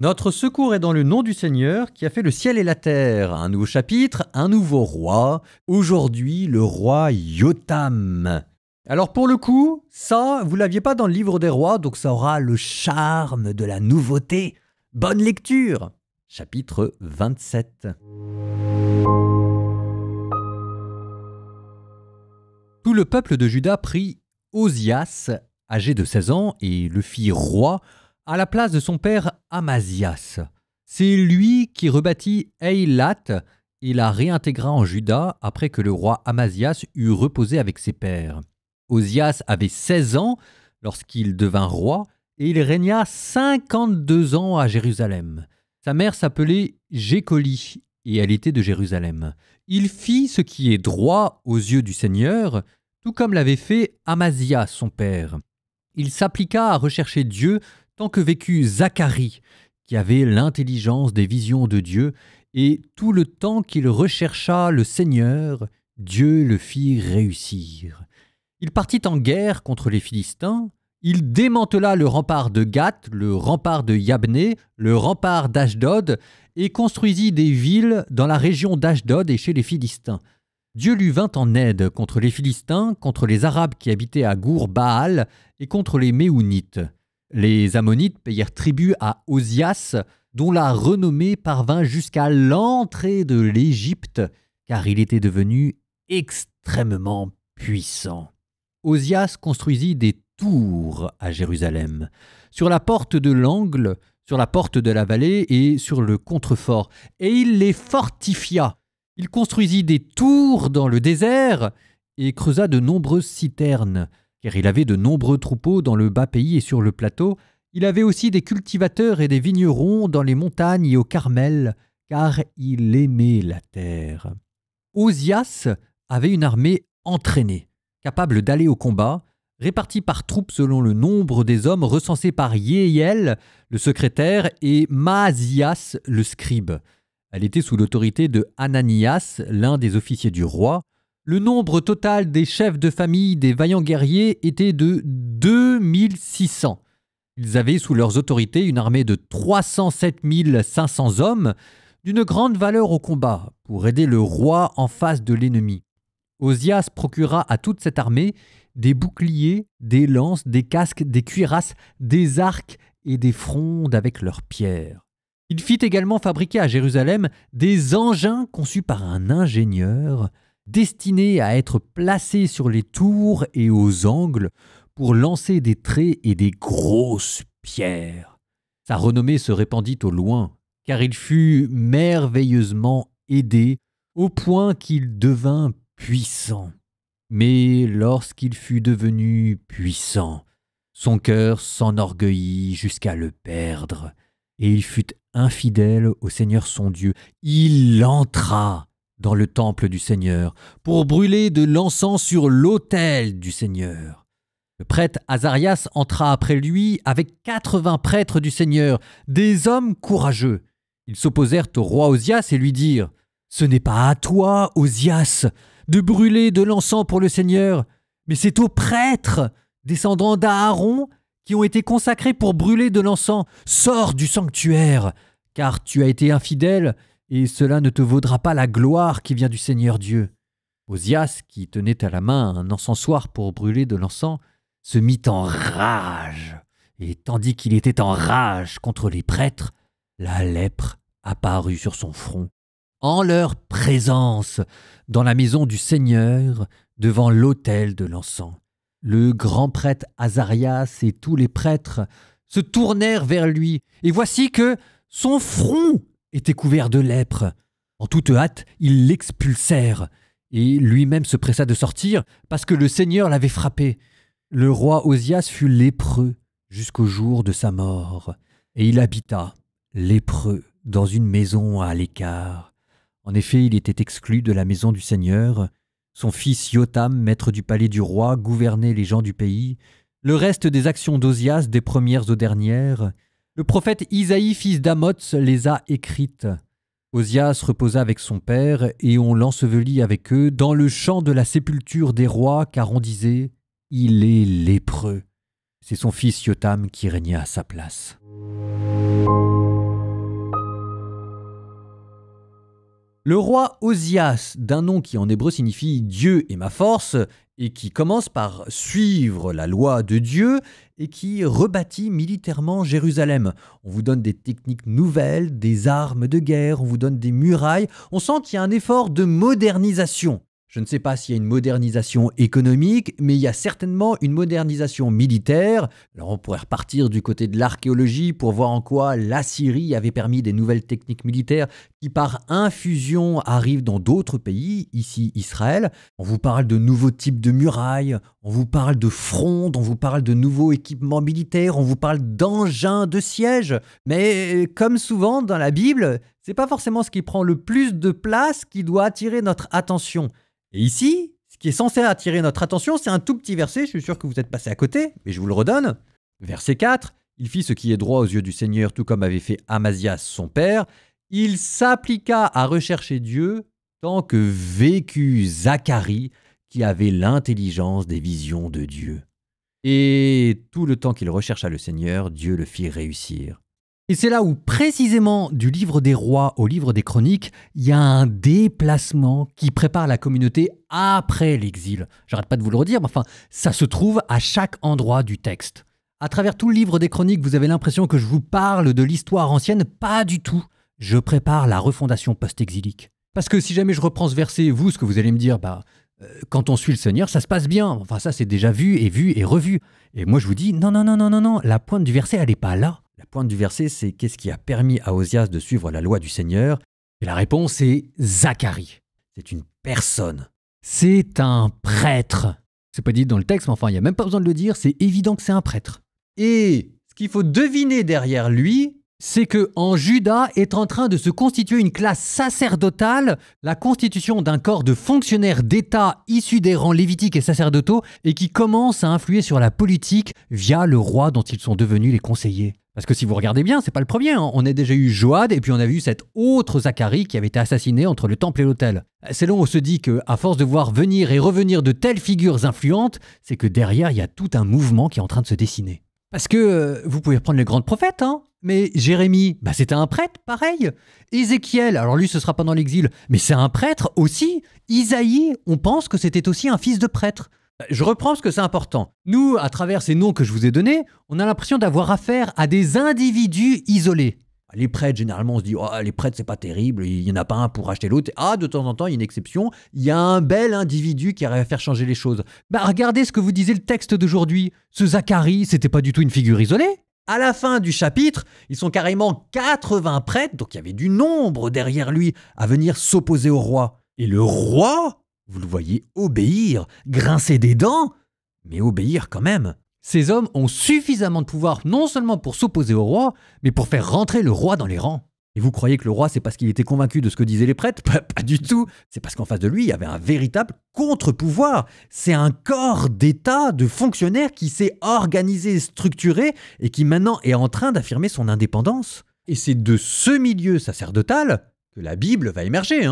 Notre secours est dans le nom du Seigneur qui a fait le ciel et la terre. Un nouveau chapitre, un nouveau roi. Aujourd'hui, le roi Yotam. Alors pour le coup, ça, vous l'aviez pas dans le livre des rois, donc ça aura le charme de la nouveauté. Bonne lecture. Chapitre 27. Tout le peuple de Juda prit Osias, âgé de 16 ans, et le fit roi à la place de son père Amazias. C'est lui qui rebâtit Eilat et la réintégra en Juda après que le roi Amazias eut reposé avec ses pères. Osias avait 16 ans lorsqu'il devint roi et il régna 52 ans à Jérusalem. Sa mère s'appelait Jécoli et elle était de Jérusalem. Il fit ce qui est droit aux yeux du Seigneur, tout comme l'avait fait Amazias son père. Il s'appliqua à rechercher Dieu tant que vécut Zacharie, qui avait l'intelligence des visions de Dieu, et tout le temps qu'il rechercha le Seigneur, Dieu le fit réussir. Il partit en guerre contre les Philistins, il démantela le rempart de Gath, le rempart de Yabné, le rempart d'Ashdod, et construisit des villes dans la région d'Ashdod et chez les Philistins. Dieu lui vint en aide contre les Philistins, contre les Arabes qui habitaient à Gour-Baal et contre les Méounites. Les Ammonites payèrent tribut à Osias, dont la renommée parvint jusqu'à l'entrée de l'Égypte, car il était devenu extrêmement puissant. Osias construisit des tours à Jérusalem, sur la porte de l'angle, sur la porte de la vallée et sur le contrefort, et il les fortifia. Il construisit des tours dans le désert et creusa de nombreuses citernes, car il avait de nombreux troupeaux dans le bas pays et sur le plateau. Il avait aussi des cultivateurs et des vignerons dans les montagnes et au Carmel, car il aimait la terre. Osias avait une armée entraînée, capable d'aller au combat, répartie par troupes selon le nombre des hommes recensés par Yéhiel, le secrétaire, et Maasias, le scribe. Elle était sous l'autorité de Hananias, l'un des officiers du roi. Le nombre total des chefs de famille des vaillants guerriers était de 2600. Ils avaient sous leurs autorités une armée de 307 500 hommes, d'une grande valeur au combat, pour aider le roi en face de l'ennemi. Osias procura à toute cette armée des boucliers, des lances, des casques, des cuirasses, des arcs et des frondes avec leurs pierres. Il fit également fabriquer à Jérusalem des engins conçus par un ingénieur, destinés à être placés sur les tours et aux angles pour lancer des traits et des grosses pierres. Sa renommée se répandit au loin, car il fut merveilleusement aidé au point qu'il devint puissant. Mais lorsqu'il fut devenu puissant, son cœur s'enorgueillit jusqu'à le perdre, et il fut infidèle au Seigneur son Dieu. Il entra dans le temple du Seigneur pour brûler de l'encens sur l'autel du Seigneur. Le prêtre Azarias entra après lui avec 80 prêtres du Seigneur, des hommes courageux. Ils s'opposèrent au roi Osias et lui dirent « Ce n'est pas à toi, Osias, de brûler de l'encens pour le Seigneur, mais c'est aux prêtres, descendants d'Aaron, qui ont été consacrés pour brûler de l'encens. Sors du sanctuaire, car tu as été infidèle, et cela ne te vaudra pas la gloire qui vient du Seigneur Dieu. » Osias, qui tenait à la main un encensoir pour brûler de l'encens, se mit en rage, et tandis qu'il était en rage contre les prêtres, la lèpre apparut sur son front. En leur présence, dans la maison du Seigneur, devant l'autel de l'encens. Le grand prêtre Azarias et tous les prêtres se tournèrent vers lui, et voici que son front était couvert de lèpre. En toute hâte, ils l'expulsèrent, et lui-même se pressa de sortir, parce que le Seigneur l'avait frappé. Le roi Osias fut lépreux jusqu'au jour de sa mort, et il habita, lépreux, dans une maison à l'écart. En effet, il était exclu de la maison du Seigneur. Son fils Yotam, maître du palais du roi, gouvernait les gens du pays. Le reste des actions d'Osias, des premières aux dernières, le prophète Isaïe, fils d'Amoz, les a écrites. Osias reposa avec son père, et on l'ensevelit avec eux dans le champ de la sépulture des rois, car on disait « Il est lépreux ». C'est son fils Yotam qui régna à sa place. Le roi Osias, d'un nom qui en hébreu signifie Dieu est ma force, et qui commence par suivre la loi de Dieu et qui rebâtit militairement Jérusalem. On vous donne des techniques nouvelles, des armes de guerre, on vous donne des murailles. On sent qu'il y a un effort de modernisation. Je ne sais pas s'il y a une modernisation économique, mais il y a certainement une modernisation militaire. Alors on pourrait repartir du côté de l'archéologie pour voir en quoi l'Assyrie avait permis des nouvelles techniques militaires qui par infusion arrivent dans d'autres pays, ici Israël. On vous parle de nouveaux types de murailles, on vous parle de frondes, on vous parle de nouveaux équipements militaires, on vous parle d'engins de siège. Mais comme souvent dans la Bible, c'est pas forcément ce qui prend le plus de place qui doit attirer notre attention. Et ici, ce qui est censé attirer notre attention, c'est un tout petit verset, je suis sûr que vous êtes passé à côté, mais je vous le redonne. Verset 4, « Il fit ce qui est droit aux yeux du Seigneur, tout comme avait fait Amazias son père. Il s'appliqua à rechercher Dieu tant que vécut Zacharie, qui avait l'intelligence des visions de Dieu. Et tout le temps qu'il rechercha le Seigneur, Dieu le fit réussir. » Et c'est là où, précisément, du livre des rois au livre des chroniques, il y a un déplacement qui prépare la communauté après l'exil. J'arrête pas de vous le redire, mais enfin, ça se trouve à chaque endroit du texte. À travers tout le livre des chroniques, vous avez l'impression que je vous parle de l'histoire ancienne. Pas du tout. Je prépare la refondation post-exilique. Parce que si jamais je reprends ce verset, vous, ce que vous allez me dire, quand on suit le Seigneur, ça se passe bien. Enfin, ça, c'est déjà vu et revu. Et moi, je vous dis, non, la pointe du verset, elle n'est pas là. La pointe du verset, c'est qu'est-ce qui a permis à Osias de suivre la loi du Seigneur? Et la réponse est Zacharie. C'est une personne. C'est un prêtre. C'est pas dit dans le texte, mais enfin, il n'y a même pas besoin de le dire, c'est évident que c'est un prêtre. Et ce qu'il faut deviner derrière lui, c'est qu'en Juda est en train de se constituer une classe sacerdotale, la constitution d'un corps de fonctionnaires d'État issus des rangs lévitiques et sacerdotaux et qui commence à influer sur la politique via le roi dont ils sont devenus les conseillers. Parce que si vous regardez bien, c'est pas le premier. On a déjà eu Joad et puis on a vu cet autre Zacharie qui avait été assassiné entre le temple et l'autel. C'est là où on se dit qu'à force de voir venir et revenir de telles figures influentes, c'est que derrière, il y a tout un mouvement qui est en train de se dessiner. Parce que vous pouvez prendre les grands prophètes, mais Jérémie, c'était un prêtre, pareil. Ézéchiel, alors lui, ce sera pendant l'exil, mais c'est un prêtre aussi. Isaïe, on pense que c'était aussi un fils de prêtre. Je reprends parce que c'est important. Nous, à travers ces noms que je vous ai donnés, on a l'impression d'avoir affaire à des individus isolés. Les prêtres, généralement, on se dit « Oh, les prêtres, c'est pas terrible, il n'y en a pas un pour acheter l'autre. » Ah, de temps en temps, il y a une exception. Il y a un bel individu qui arrive à faire changer les choses. Regardez ce que vous disait le texte d'aujourd'hui. Ce Zacharie, c'était pas du tout une figure isolée. À la fin du chapitre, ils sont carrément 80 prêtres, donc il y avait du nombre derrière lui à venir s'opposer au roi. Et le roi, vous le voyez obéir, grincer des dents, mais obéir quand même. Ces hommes ont suffisamment de pouvoir non seulement pour s'opposer au roi, mais pour faire rentrer le roi dans les rangs. Et vous croyez que le roi, c'est parce qu'il était convaincu de ce que disaient les prêtres? Pas du tout. C'est parce qu'en face de lui, il y avait un véritable contre-pouvoir. C'est un corps d'État de fonctionnaires qui s'est organisé, structuré et qui maintenant est en train d'affirmer son indépendance. Et c'est de ce milieu sacerdotal que la Bible va émerger,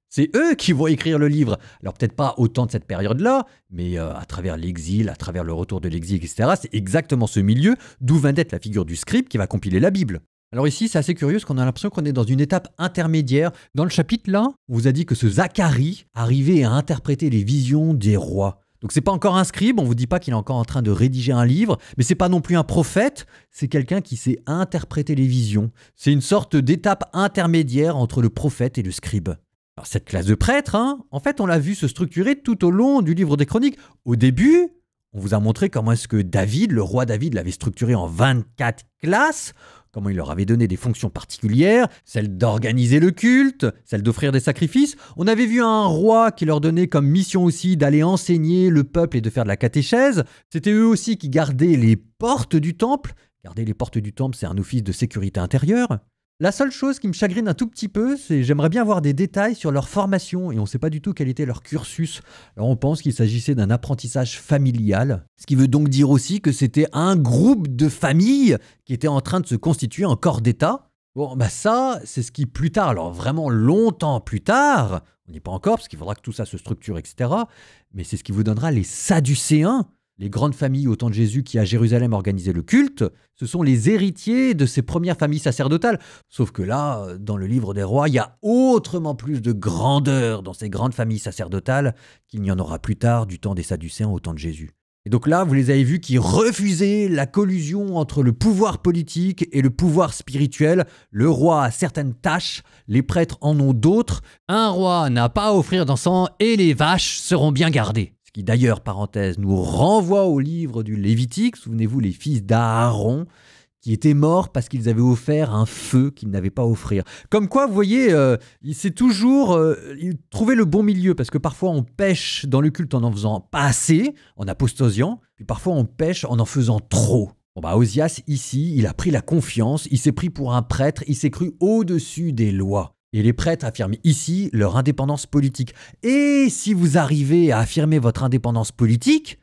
C'est eux qui vont écrire le livre. Alors peut-être pas autant de cette période-là, mais à travers l'exil, à travers le retour de l'exil, etc. C'est exactement ce milieu d'où va naître la figure du scribe qui va compiler la Bible. Alors ici, c'est assez curieux parce qu'on a l'impression qu'on est dans une étape intermédiaire. Dans le chapitre là, on vous a dit que ce Zacharie arrivait à interpréter les visions des rois. Donc c'est pas encore un scribe, on vous dit pas qu'il est encore en train de rédiger un livre, mais c'est pas non plus un prophète, c'est quelqu'un qui sait interpréter les visions. C'est une sorte d'étape intermédiaire entre le prophète et le scribe. Alors cette classe de prêtres, en fait, on l'a vu se structurer tout au long du livre des Chroniques. Au début, on vous a montré comment est-ce que David, le roi David, l'avait structuré en 24 classes, comment il leur avait donné des fonctions particulières, celle d'organiser le culte, celle d'offrir des sacrifices. On avait vu un roi qui leur donnait comme mission aussi d'aller enseigner le peuple et de faire de la catéchèse. C'était eux aussi qui gardaient les portes du temple. Garder les portes du temple, c'est un office de sécurité intérieure. La seule chose qui me chagrine un tout petit peu, c'est j'aimerais bien avoir des détails sur leur formation et on ne sait pas du tout quel était leur cursus. Alors on pense qu'il s'agissait d'un apprentissage familial, ce qui veut donc dire aussi que c'était un groupe de familles qui était en train de se constituer en corps d'État. Bon, ça, c'est ce qui plus tard, alors vraiment longtemps plus tard, on n'y est pas encore parce qu'il faudra que tout ça se structure, etc. Mais c'est ce qui vous donnera les Sadducéens. Les grandes familles au temps de Jésus qui à Jérusalem organisaient le culte, ce sont les héritiers de ces premières familles sacerdotales. Sauf que là, dans le livre des rois, il y a autrement plus de grandeur dans ces grandes familles sacerdotales qu'il n'y en aura plus tard du temps des Sadducéens au temps de Jésus. Et donc là, vous les avez vus qui refusaient la collusion entre le pouvoir politique et le pouvoir spirituel. Le roi a certaines tâches, les prêtres en ont d'autres. Un roi n'a pas à offrir d'encens et les vaches seront bien gardées. Ce qui d'ailleurs, parenthèse, nous renvoie au livre du Lévitique. Souvenez-vous, les fils d'Aaron qui étaient morts parce qu'ils avaient offert un feu qu'ils n'avaient pas à offrir. Comme quoi, vous voyez, c'est toujours trouver le bon milieu, parce que parfois on pêche dans le culte en faisant pas assez, en apostasiant, puis parfois on pêche en faisant trop. Osias, ici, il a pris la confiance, il s'est pris pour un prêtre, il s'est cru au-dessus des lois. Et les prêtres affirment ici leur indépendance politique. Et si vous arrivez à affirmer votre indépendance politique,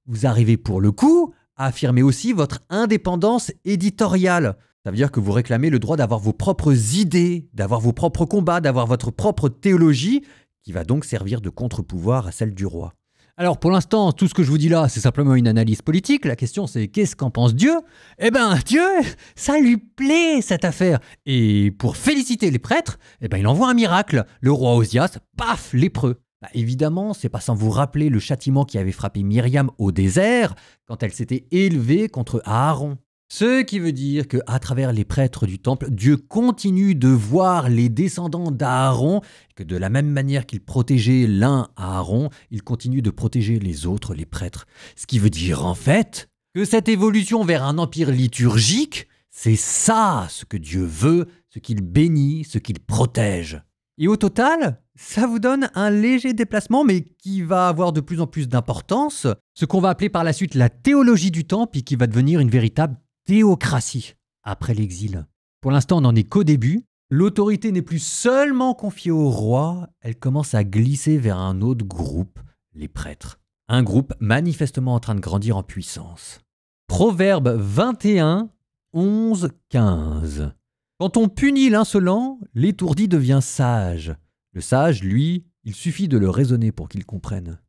vous arrivez pour le coup à affirmer aussi votre indépendance éditoriale. Ça veut dire que vous réclamez le droit d'avoir vos propres idées, d'avoir vos propres combats, d'avoir votre propre théologie, qui va donc servir de contre-pouvoir à celle du roi. Alors pour l'instant, tout ce que je vous dis là, c'est simplement une analyse politique. La question c'est qu'est-ce qu'en pense Dieu ? Eh bien Dieu, ça lui plaît cette affaire. Et pour féliciter les prêtres, il envoie un miracle. Le roi Osias, paf, lépreux. Évidemment, c'est pas sans vous rappeler le châtiment qui avait frappé Myriam au désert quand elle s'était élevée contre Aaron. Ce qui veut dire qu'à travers les prêtres du temple, Dieu continue de voir les descendants d'Aaron, et que de la même manière qu'il protégeait l'un Aaron, il continue de protéger les autres, les prêtres. Ce qui veut dire en fait que cette évolution vers un empire liturgique, c'est ça ce que Dieu veut, ce qu'il bénit, ce qu'il protège. Et au total, ça vous donne un léger déplacement, mais qui va avoir de plus en plus d'importance, ce qu'on va appeler par la suite la théologie du temple et qui va devenir une véritable théocratie après l'exil. Pour l'instant, on n'en est qu'au début. L'autorité n'est plus seulement confiée au roi, elle commence à glisser vers un autre groupe, les prêtres. Un groupe manifestement en train de grandir en puissance. Proverbe 21, 11, 15. Quand on punit l'insolent, l'étourdi devient sage. Le sage, lui, il suffit de le raisonner pour qu'il comprenne.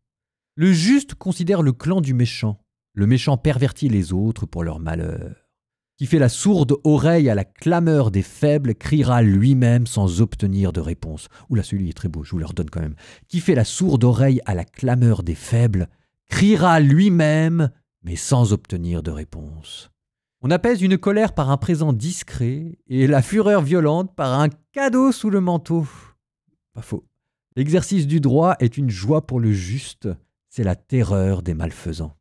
Le juste considère le clan du méchant. Le méchant pervertit les autres pour leur malheur. Qui fait la sourde oreille à la clameur des faibles criera lui-même sans obtenir de réponse. Oula, celui est très beau, je vous le redonne quand même. Qui fait la sourde oreille à la clameur des faibles criera lui-même, mais sans obtenir de réponse. On apaise une colère par un présent discret et la fureur violente par un cadeau sous le manteau. Pas faux. L'exercice du droit est une joie pour le juste, c'est la terreur des malfaisants.